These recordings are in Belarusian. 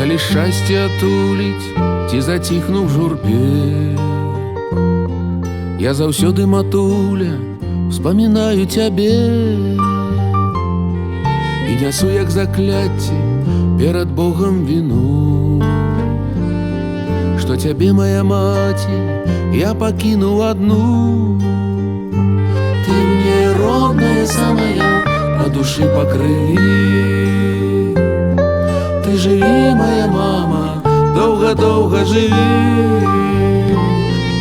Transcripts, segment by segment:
калі шчасце атуліць ці заціхну в журбе. Я заўсёды, матуля, вспоминаю цябе і нясу як закляцце перад Богом віну, што цябе, моя маці, я пакінуў адну. Ты мне родная самая, по душы, по крыві. Ты жыві, моя мама, доўга-доўга жыві.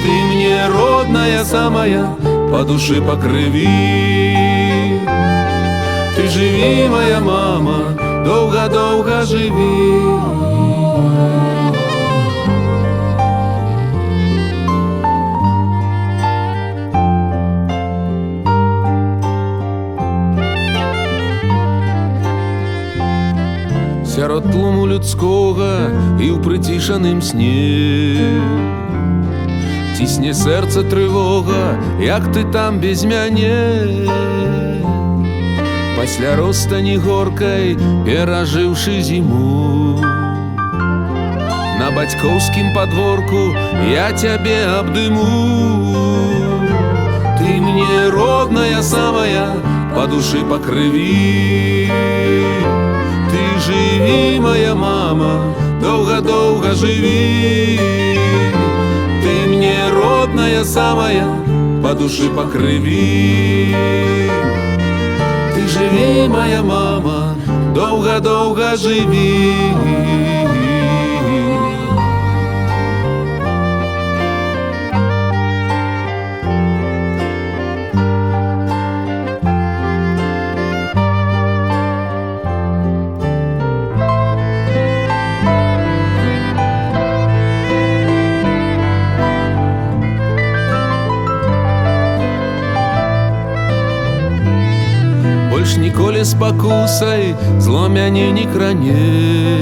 Ты мне родная самая, по душы, по крыві. Ты жыві, моя мама, доўга-доўга жыві. Сярод тлуму людскога і ў прыцішаным сне цісне сэрца трывога, як ты там без мяне. Пасля розстані горкай, перажыўшы зіму, на бацькоўскім падворку я цябе абдыму. Ты мне родная самая, по душы, по крыві. Ты жыві, моя мама, доўга-доўга жыві. Ты мне родная самая, по душы, по крыві. Ты жыві, моя мама, доўга-доўга жыві. Больш ніколі спакусай зло мяне не кране.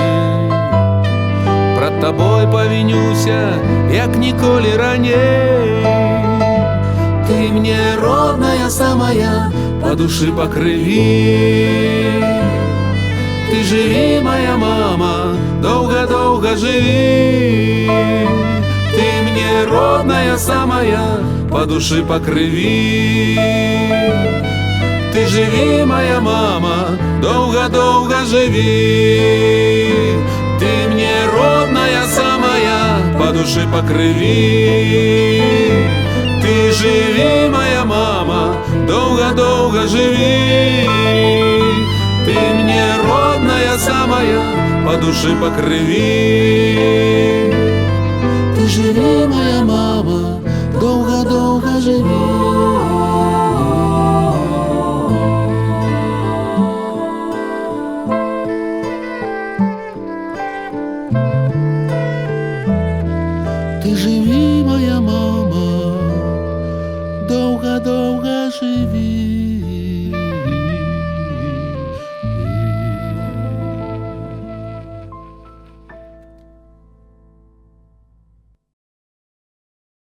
Прад табой павінюся, як ніколі раней. Ты мне родная самая, по душы, по крыві. Ты жыві, моя мама, доўга-доўга жыві. Ты мне родная самая, по душы, по крыві. Ты жыві, моя мама, доўга-доўга жыві. Ты мне родная самая, по душы, по крыві. Ты жыві, моя мама, доўга-доўга жыві. Ты мне родная самая, по душы, по крыві. Ты жыві, моя мама, доўга-доўга жыві. Ты жыві, моя мама, доўга-доўга жыві.